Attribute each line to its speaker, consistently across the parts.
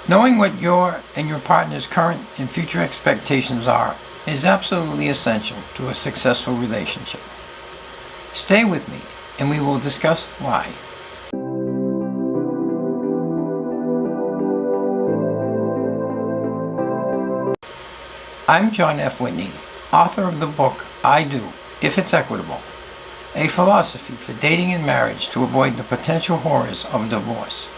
Speaker 1: Knowing what your and your partner's current and future expectations are is absolutely essential to a successful relationship. Stay with me and we will discuss why. I'm John F. Whitney, author of the book I Do, If It's Equitable, a philosophy for dating and marriage to avoid the potential horrors of divorce.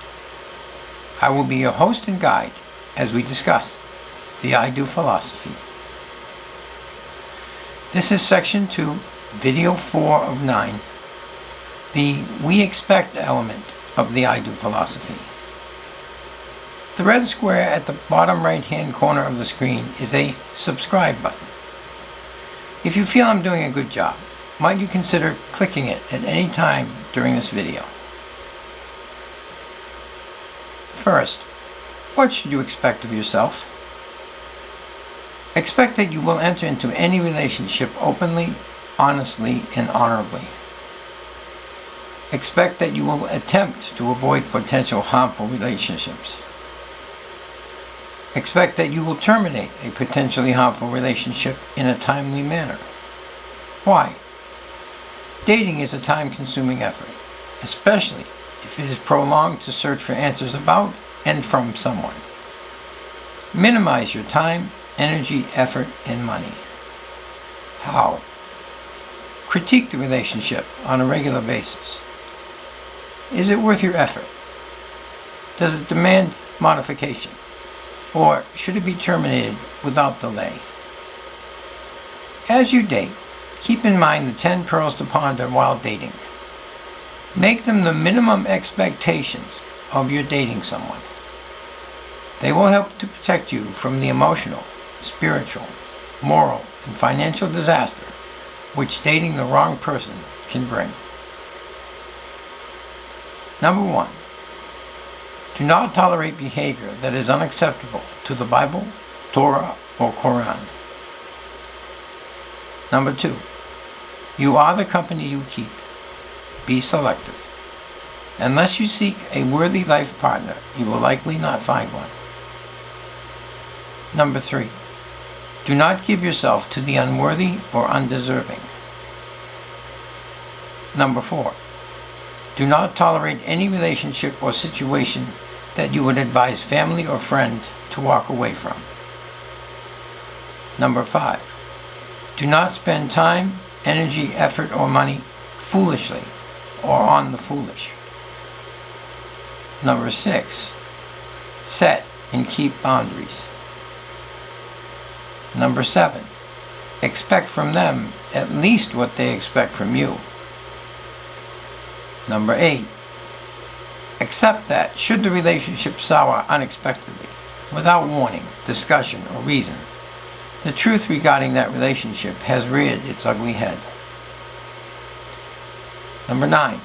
Speaker 1: I will be your host and guide as we discuss the I Do philosophy. This is section 2, video 4 of 9, the we expect element of the I Do philosophy. The red square at the bottom right hand corner of the screen is a subscribe button. If you feel I'm doing a good job, might you consider clicking it at any time during this video? First, what should you expect of yourself? Expect that you will enter into any relationship openly, honestly, and honorably. Expect that you will attempt to avoid potential harmful relationships. Expect that you will terminate a potentially harmful relationship in a timely manner. Why? Dating is a time-consuming effort, especially if it is prolonged to search for answers about and from someone. Minimize your time, energy, effort, and money. How? Critique the relationship on a regular basis. Is it worth your effort? Does it demand modification? Or should it be terminated without delay? As you date, keep in mind the 10 pearls to ponder while dating. Make them the minimum expectations of your dating someone. They will help to protect you from the emotional, spiritual, moral, and financial disaster which dating the wrong person can bring. Number 1. Do not tolerate behavior that is unacceptable to the Bible, Torah, or Quran. Number 2. You are the company you keep. Be selective. Unless you seek a worthy life partner, you will likely not find one. Number 3. Do not give yourself to the unworthy or undeserving. Number 4. Do not tolerate any relationship or situation that you would advise family or friend to walk away from. Number 5. Do not spend time, energy, effort, or money foolishly or on the foolish. Number 6. Set and keep boundaries. Number 7. Expect from them at least what they expect from you. Number 8. Accept that, should the relationship sour unexpectedly, without warning, discussion, or reason, the truth regarding that relationship has reared its ugly head. Number 9.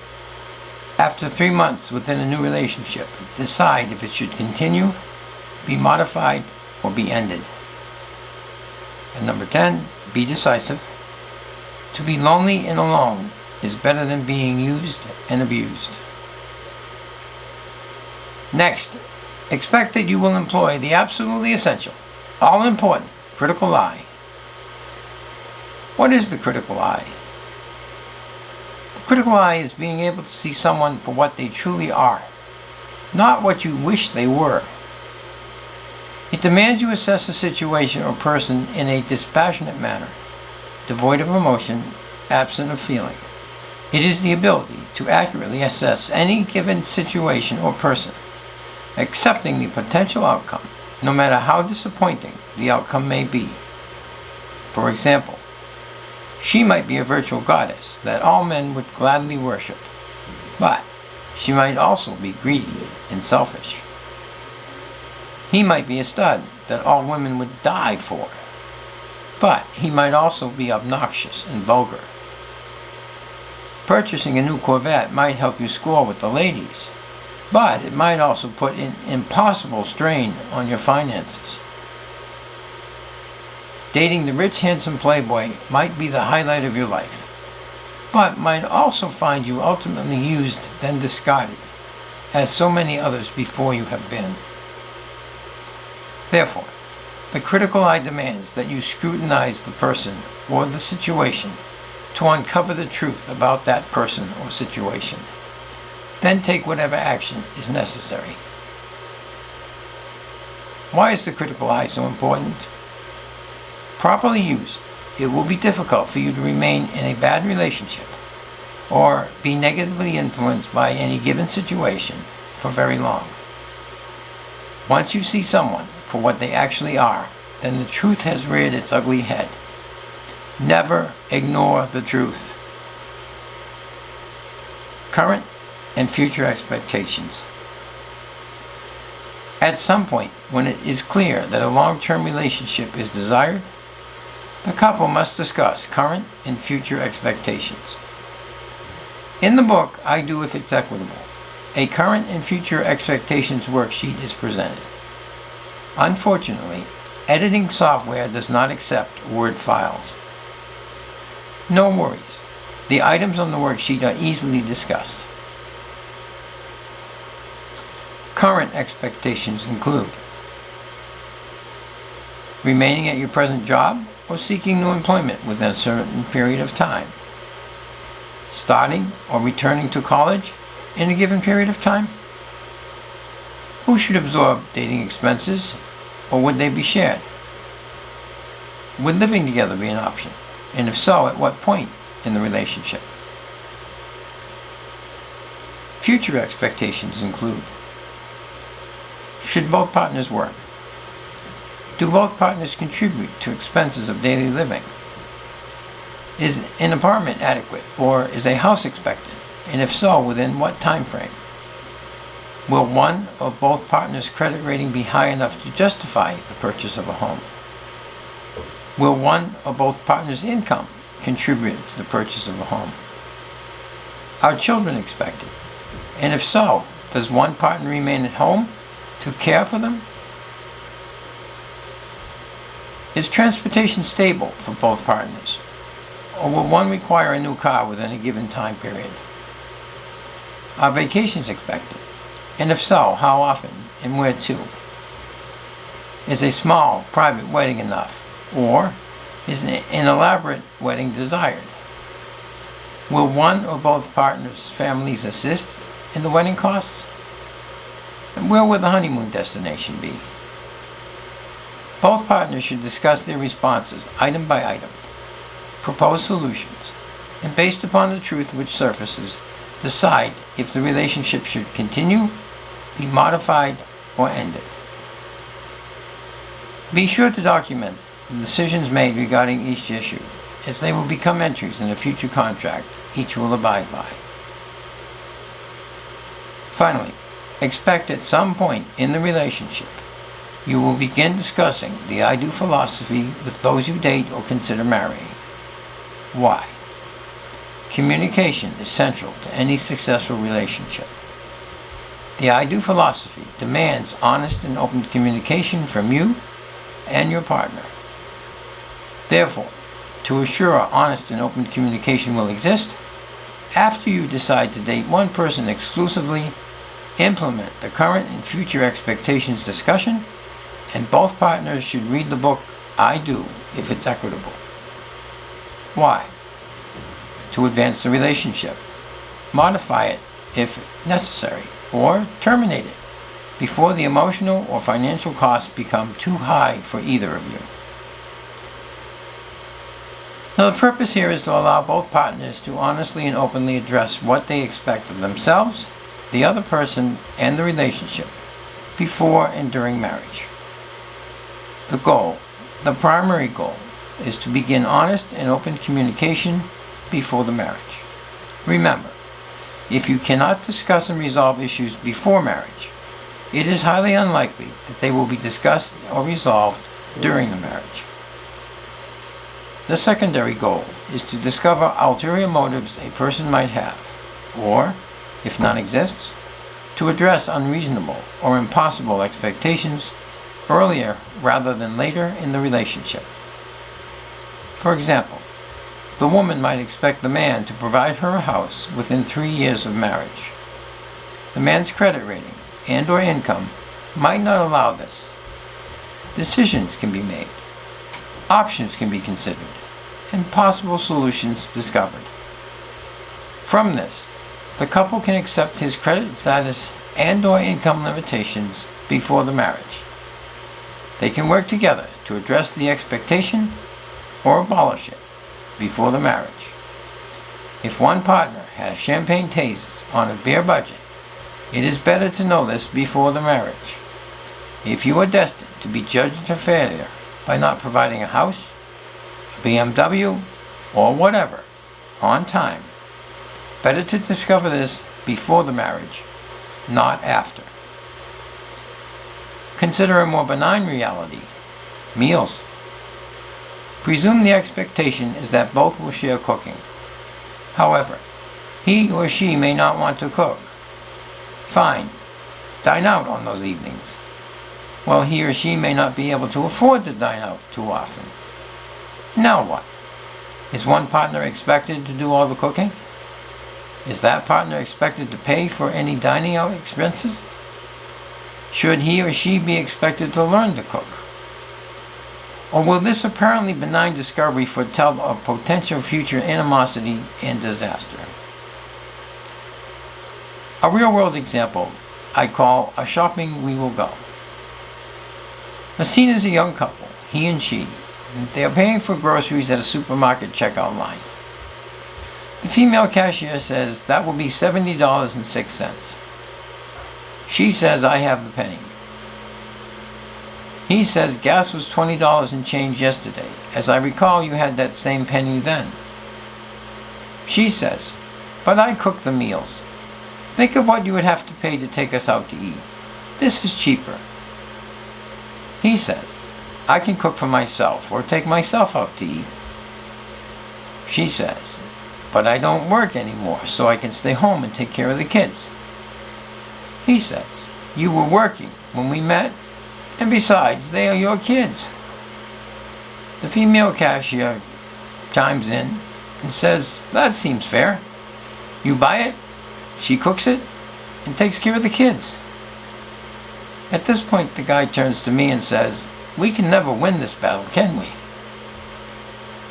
Speaker 1: After 3 months within a new relationship, decide if it should continue, be modified, or be ended. And number 10. Be decisive. To be lonely and alone is better than being used and abused. Next, expect that you will employ the absolutely essential, all-important, critical eye. What is the critical eye? The critical eye is being able to see someone for what they truly are, not what you wish they were. It demands you assess a situation or person in a dispassionate manner, devoid of emotion, absent of feeling. It is the ability to accurately assess any given situation or person, accepting the potential outcome, no matter how disappointing the outcome may be. For example, she might be a virtual goddess that all men would gladly worship, but she might also be greedy and selfish. He might be a stud that all women would die for, but he might also be obnoxious and vulgar. Purchasing a new Corvette might help you score with the ladies, but it might also put an impossible strain on your finances. Dating the rich, handsome playboy might be the highlight of your life, but might also find you ultimately used then discarded, as so many others before you have been. Therefore, the critical eye demands that you scrutinize the person or the situation to uncover the truth about that person or situation. Then take whatever action is necessary. Why is the critical eye so important? Properly used, it will be difficult for you to remain in a bad relationship or be negatively influenced by any given situation for very long. Once you see someone for what they actually are, then the truth has reared its ugly head. Never ignore the truth. Current and future expectations. At some point, when it is clear that a long-term relationship is desired, the couple must discuss current and future expectations. In the book, I Do If It's Equitable, a current and future expectations worksheet is presented. Unfortunately, editing software does not accept Word files. No worries. The items on the worksheet are easily discussed. Current expectations include remaining at your present job or seeking new employment within a certain period of time, starting or returning to college in a given period of time, who should absorb dating expenses, or would they be shared? Would living together be an option? And if so, at what point in the relationship? Future expectations include: should both partners work? Do both partners contribute to expenses of daily living? Is an apartment adequate, or is a house expected? And if so, within what time frame? Will one or both partners' credit rating be high enough to justify the purchase of a home? Will one or both partners' income contribute to the purchase of a home? Are children expected? And if so, does one partner remain at home to care for them? Is transportation stable for both partners? Or will one require a new car within a given time period? Are vacations expected? And if so, how often and where to? Is a small, private wedding enough? Or is an elaborate wedding desired? Will one or both partners' families assist in the wedding costs? And where will the honeymoon destination be? Both partners should discuss their responses item by item, propose solutions, and based upon the truth which surfaces, decide if the relationship should continue, be modified, or ended. Be sure to document the decisions made regarding each issue, as they will become entries in a future contract each will abide by. Finally, expect at some point in the relationship you will begin discussing the I do philosophy with those you date or consider marrying. Why? Communication is central to any successful relationship. The I do philosophy demands honest and open communication from you and your partner. Therefore, to assure honest and open communication will exist, after you decide to date one person exclusively, implement the current and future expectations discussion, and both partners should read the book I Do If It's Equitable. Why? To advance the relationship, modify it if necessary, or terminate it before the emotional or financial costs become too high for either of you. Now, the purpose here is to allow both partners to honestly and openly address what they expect of themselves, the other person, and the relationship before and during marriage. The goal, the primary goal, is to begin honest and open communication before the marriage. Remember, if you cannot discuss and resolve issues before marriage, it is highly unlikely that they will be discussed or resolved during the marriage. The secondary goal is to discover ulterior motives a person might have, or, if none exists, to address unreasonable or impossible expectations earlier rather than later in the relationship. For example, the woman might expect the man to provide her a house within 3 years of marriage. The man's credit rating and/or income might not allow this. decisions can be made, options can be considered, and possible solutions discovered. From this, the couple can accept his credit status and/or income limitations before the marriage. They can work together to address the expectation or abolish it before the marriage. If one partner has champagne tastes on a beer budget, it is better to know this before the marriage. If you are destined to be judged a failure by not providing a house, a BMW, or whatever on time, better to discover this before the marriage, not after. Consider a more benign reality: meals. Presume the expectation is that both will share cooking. However, he or she may not want to cook. Fine, dine out on those evenings. Well, he or she may not be able to afford to dine out too often. Now what? Is one partner expected to do all the cooking? Is that partner expected to pay for any dining out expenses? Should he or she be expected to learn to cook? Or will this apparently benign discovery foretell of potential future animosity and disaster? A real-world example I call A Shopping We Will Go. A scene is a young couple, he and she. They are paying for groceries at a supermarket checkout line. The female cashier says that will be $70.06. She says, "I have the penny." He says, "Gas was $20 and change yesterday. As I recall, you had that same penny then." She says, "But I cook the meals. Think of what you would have to pay to take us out to eat. This is cheaper." He says, "I can cook for myself or take myself out to eat." She says, "But I don't work anymore, so I can stay home and take care of the kids." He says, "You were working when we met, and besides, they are your kids." The female cashier chimes in and says, "That seems fair. You buy it, she cooks it, and takes care of the kids." At this point, the guy turns to me and says, "We can never win this battle, can we?"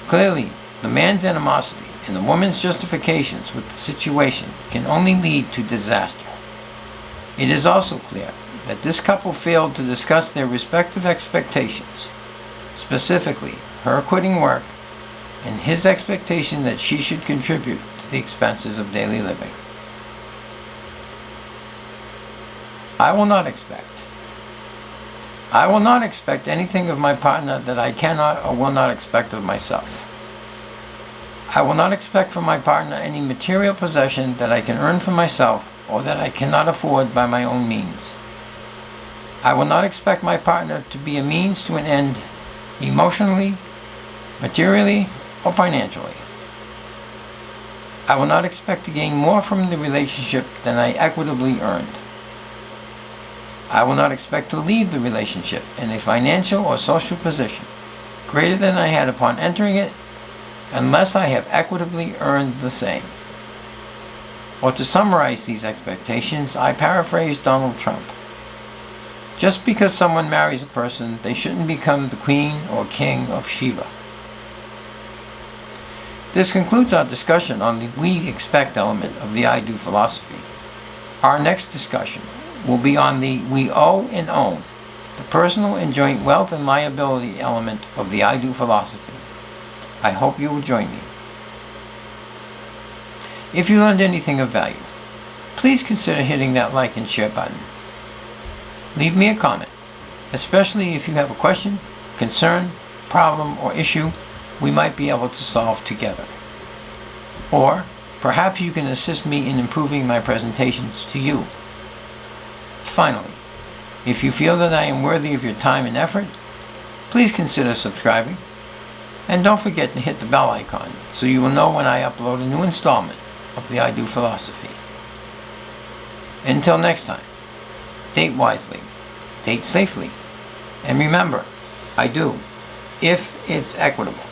Speaker 1: Clearly, the man's animosity and the woman's justifications with the situation can only lead to disaster. It is also clear that this couple failed to discuss their respective expectations, specifically her quitting work and his expectation that she should contribute to the expenses of daily living. I will not expect anything of my partner that I cannot or will not expect of myself. I will not expect from my partner any material possession that I can earn for myself or that I cannot afford by my own means. I will not expect my partner to be a means to an end emotionally, materially, or financially. I will not expect to gain more from the relationship than I equitably earned. I will not expect to leave the relationship in a financial or social position greater than I had upon entering it, unless I have equitably earned the same. Or to summarize these expectations, I paraphrase Donald Trump. Just because someone marries a person, they shouldn't become the queen or king of Sheba. This concludes our discussion on the we expect element of the I do philosophy. Our next discussion will be on the we owe and own, the personal and joint wealth and liability element of the I do philosophy. I hope you will join me. If you learned anything of value, please consider hitting that like and share button. Leave me a comment, especially if you have a question, concern, problem, or issue we might be able to solve together. Or perhaps you can assist me in improving my presentations to you. Finally, if you feel that I am worthy of your time and effort, please consider subscribing. And don't forget to hit the bell icon so you will know when I upload a new installment of the I Do Philosophy. Until next time, date wisely, date safely, and remember, I do, if it's equitable.